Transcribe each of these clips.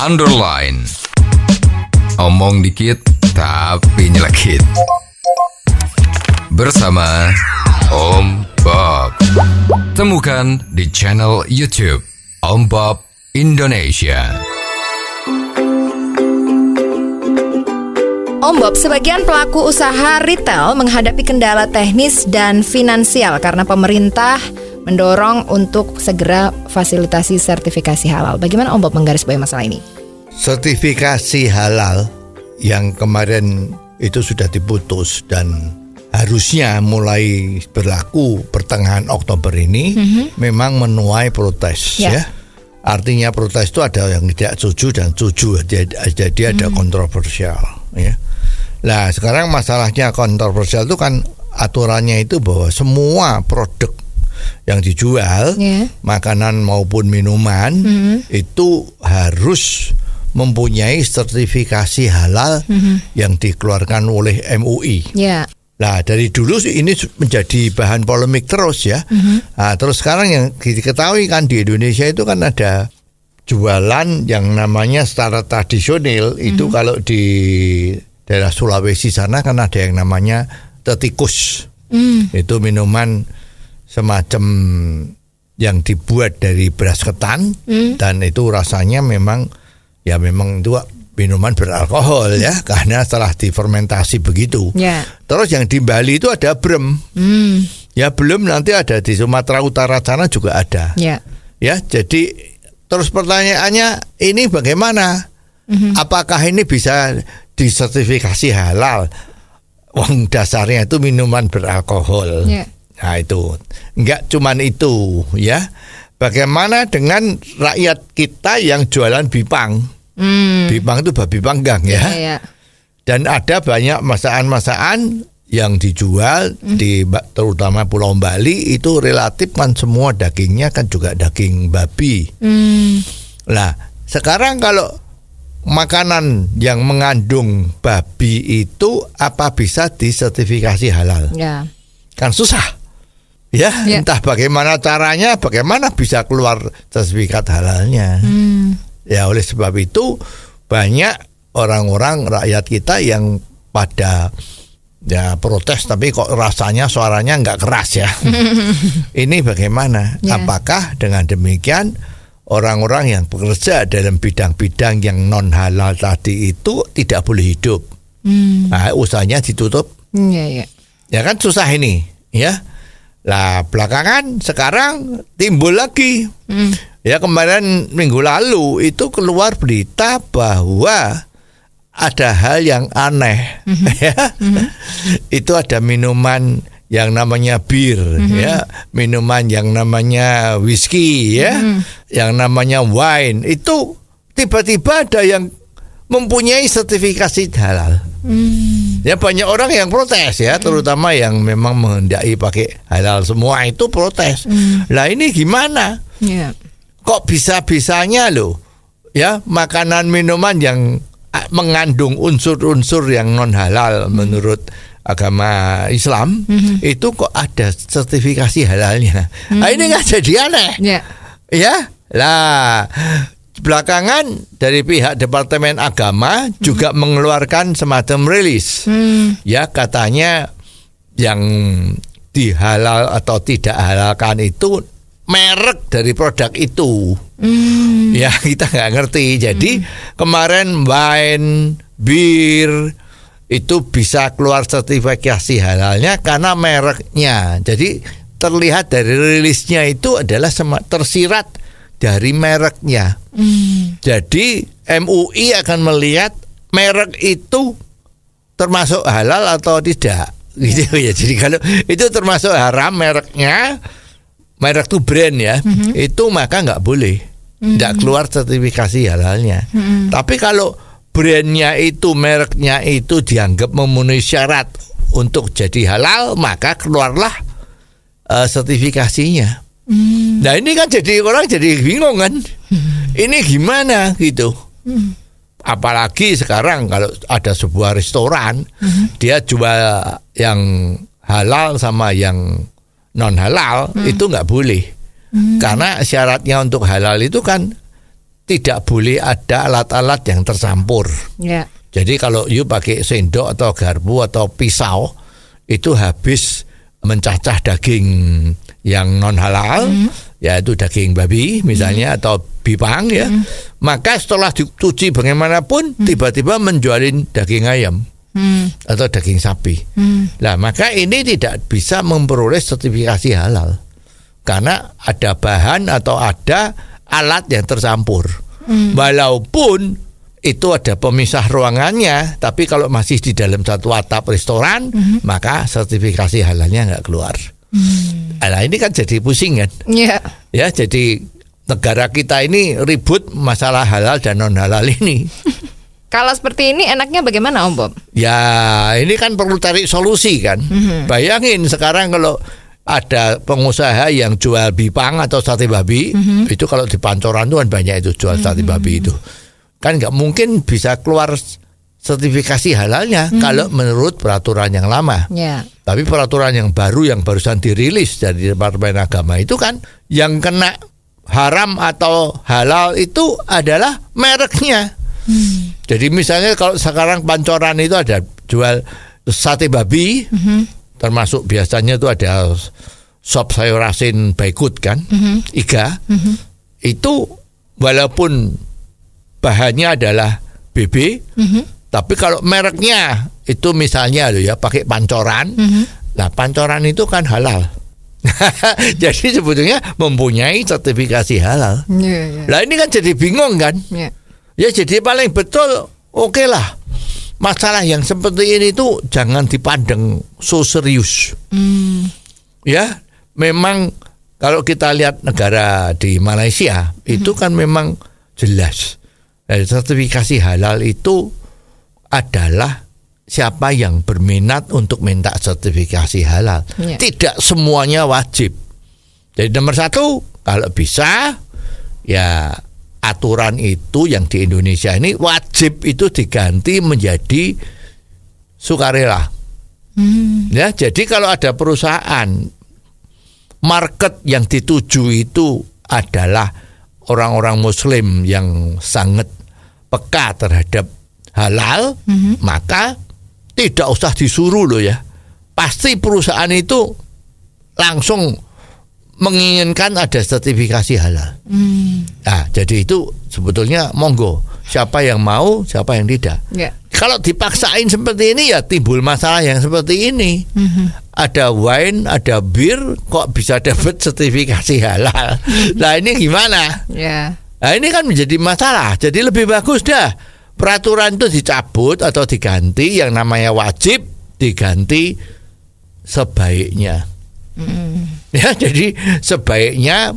underline. Omong dikit tapi nyelekit. Bersama Om Bob. Temukan di channel YouTube Om Bob Indonesia. Om Bob, sebagian pelaku usaha retail menghadapi kendala teknis dan finansial karena pemerintah mendorong untuk segera fasilitasi sertifikasi halal. Bagaimana Om Bob menggarisbawahi masalah ini? Sertifikasi halal yang kemarin itu sudah diputus dan harusnya mulai berlaku pertengahan Oktober ini memang menuai protes ya. Artinya protes itu ada yang tidak setuju dan setuju, jadi ada kontroversial ya. Nah sekarang masalahnya kontroversial itu kan aturannya itu bahwa semua produk yang dijual, makanan maupun minuman itu harus mempunyai sertifikasi halal yang dikeluarkan oleh MUI. Nah dari dulu ini menjadi bahan polemik terus ya. Nah, terus sekarang yang diketahui kan di Indonesia itu kan ada jualan yang namanya secara tradisional itu kalau di daerah Sulawesi sana kan ada yang namanya tetikus. Itu minuman semacam yang dibuat dari beras ketan dan itu rasanya memang itu minuman beralkohol ya karena setelah difermentasi begitu. Terus yang di Bali itu ada brem. Ya belum nanti ada di Sumatera Utara sana juga ada. Ya jadi terus pertanyaannya ini bagaimana? Apakah ini bisa disertifikasi halal? Wong dasarnya itu minuman beralkohol. Nah itu enggak cuman itu ya. Bagaimana dengan rakyat kita yang jualan bipang? Bipang itu babi panggang ya. Dan ada banyak masakan-masakan yang dijual di terutama Pulau Bali itu relatif kan semua dagingnya kan juga daging babi. Nah sekarang kalau makanan yang mengandung babi itu apa bisa disertifikasi halal? Kan susah. Entah bagaimana caranya, bagaimana bisa keluar sertifikat halalnya. Ya oleh sebab itu banyak orang-orang rakyat kita yang pada protes tapi kok rasanya suaranya nggak keras ya. Ini bagaimana? Apakah dengan demikian orang-orang yang bekerja dalam bidang-bidang yang non halal tadi itu tidak boleh hidup? Nah, usahanya ditutup. Ya kan susah ini ya. Lah belakangan sekarang timbul lagi. Ya kemarin minggu lalu itu keluar berita bahwa ada hal yang aneh ya. Itu ada minuman yang namanya bir ya, minuman yang namanya whisky ya, yang namanya wine itu tiba-tiba ada yang mempunyai sertifikasi halal. Ya banyak orang yang protes ya, terutama yang memang menghendaki pakai halal semua itu protes. Lah ini gimana? Kok bisa-bisanya loh ya makanan minuman yang mengandung unsur-unsur yang non halal menurut agama Islam itu kok ada sertifikasi halalnya. Nah, ini nggak jadi aneh. Ya lah belakangan dari pihak Departemen Agama juga mengeluarkan semacam rilis. Ya katanya yang dihalal atau tidak halalkan itu merek dari produk itu. Ya kita nggak ngerti. Jadi kemarin wine, bir itu bisa keluar sertifikasi halalnya karena mereknya. Jadi terlihat dari rilisnya itu adalah tersirat dari mereknya. Jadi MUI akan melihat merek itu termasuk halal atau tidak. Gitu ya. Jadi kalau itu termasuk haram mereknya, merek itu brand ya, itu maka nggak boleh, nggak keluar sertifikasi halalnya. Tapi kalau brandnya itu, mereknya itu dianggap memenuhi syarat untuk jadi halal, maka keluarlah sertifikasinya. Nah ini kan jadi orang jadi bingung kan, ini gimana gitu. Apalagi sekarang kalau ada sebuah restoran, dia jual yang halal sama yang non halal itu nggak boleh, karena syaratnya untuk halal itu kan tidak boleh ada alat-alat yang tercampur. Ya. Jadi kalau you pakai sendok atau garpu atau pisau itu habis mencacah daging yang non halal, yaitu daging babi misalnya atau bipang ya, maka setelah dicuci bagaimanapun tiba-tiba menjualin daging ayam atau daging sapi. Nah, maka ini tidak bisa memperoleh sertifikasi halal karena ada bahan atau ada alat yang tercampur. Walaupun itu ada pemisah ruangannya, tapi kalau masih di dalam satu atap restoran, maka sertifikasi halalnya nggak keluar. Nah, ini kan jadi pusing kan? Ya. Ya, jadi negara kita ini ribut masalah halal dan non halal ini. Kalau seperti ini enaknya bagaimana Om Bob? Ya, ini kan perlu cari solusi kan. Bayangin sekarang kalau ada pengusaha yang jual bipang atau sate babi, itu kalau di Pancoran itu kan banyak itu jual sate babi itu. Kan nggak mungkin bisa keluar sertifikasi halalnya kalau menurut peraturan yang lama. Ya. Tapi peraturan yang barusan dirilis dari Departemen Agama itu kan yang kena haram atau halal itu adalah mereknya. Jadi misalnya kalau sekarang Pancoran itu ada jual sate babi, termasuk biasanya itu ada sop sayur asin Baikut kan, Iga, itu walaupun bahannya adalah BB, tapi kalau mereknya itu misalnya loh ya pakai Pancoran, nah Pancoran itu kan halal. Jadi sebetulnya mempunyai sertifikasi halal. Lah ini kan jadi bingung kan? Ya jadi paling betul oke lah. Masalah yang seperti ini tuh jangan dipandang so serius. Ya, memang kalau kita lihat negara di Malaysia itu kan memang jelas. Sertifikasi halal itu adalah siapa yang berminat untuk minta sertifikasi halal. Tidak semuanya wajib. Jadi nomor satu, kalau bisa ya aturan itu yang di Indonesia ini wajib itu diganti menjadi sukarela. Ya, jadi kalau ada perusahaan market yang dituju itu adalah orang-orang Muslim yang sangat peka terhadap halal, maka tidak usah disuruh loh ya. Pasti perusahaan itu langsung menginginkan ada sertifikasi halal. Nah, jadi itu sebetulnya monggo. Siapa yang mau, siapa yang tidak. Kalau dipaksain seperti ini ya timbul masalah yang seperti ini. Ada wine, ada bir, kok bisa dapat sertifikasi halal. Nah ini gimana? Nah ini kan menjadi masalah. Jadi lebih bagus dah peraturan itu dicabut atau diganti, yang namanya wajib diganti sebaiknya. Ya, jadi sebaiknya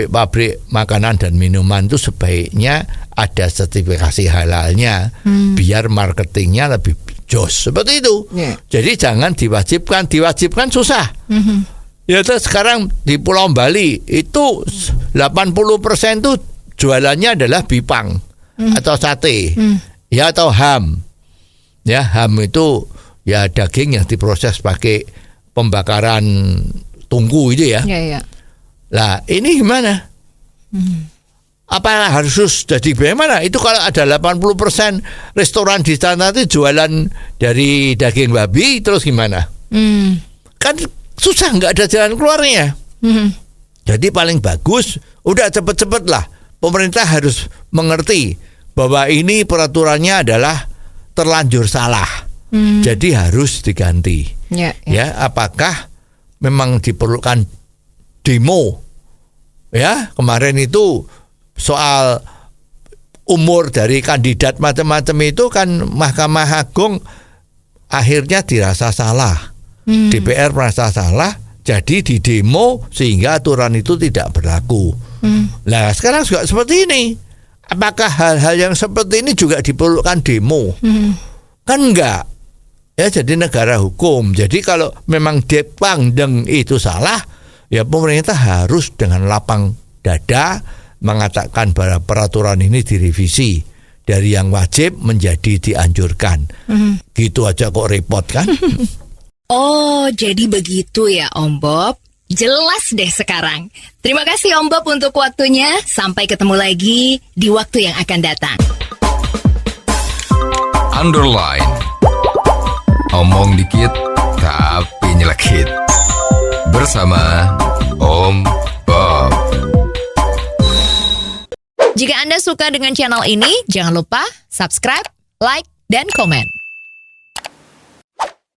pabrik makanan dan minuman itu sebaiknya ada sertifikasi halalnya, biar marketingnya lebih jos seperti itu. Jadi jangan diwajibkan susah. Ya terus sekarang di Pulau Bali itu 80% tuh jualannya adalah bipang atau sate, ya atau ham. Ya, ham itu ya daging yang diproses pakai pembakaran tungku itu ya. Lah ini gimana? Apa harus jadi bagaimana? Itu kalau ada 80% restoran di sana itu jualan dari daging babi, terus gimana? Kan susah, nggak ada jalan keluarnya. Jadi paling bagus udah cepet-cepet lah. Pemerintah harus mengerti bahwa ini peraturannya adalah terlanjur salah. Jadi harus diganti. Ya, apakah memang diperlukan demo? Ya, kemarin itu soal umur dari kandidat macam-macam itu kan Mahkamah Agung akhirnya dirasa salah. DPR merasa salah, jadi didemo sehingga aturan itu tidak berlaku. Nah, sekarang juga seperti ini. Apakah hal-hal yang seperti ini juga diperlukan demo? Kan enggak. Ya, jadi negara hukum. Jadi kalau memang dipandang itu salah, ya pemerintah harus dengan lapang dada mengatakan bahwa peraturan ini direvisi dari yang wajib menjadi dianjurkan. Gitu aja kok repot kan? Oh, jadi begitu ya Om Bob. Jelas deh sekarang. Terima kasih Om Bob untuk waktunya. Sampai ketemu lagi di waktu yang akan datang. Underline. Omong dikit tapi nyelekit. Bersama Om Bob. Jika Anda suka dengan channel ini, jangan lupa subscribe, like, dan komen.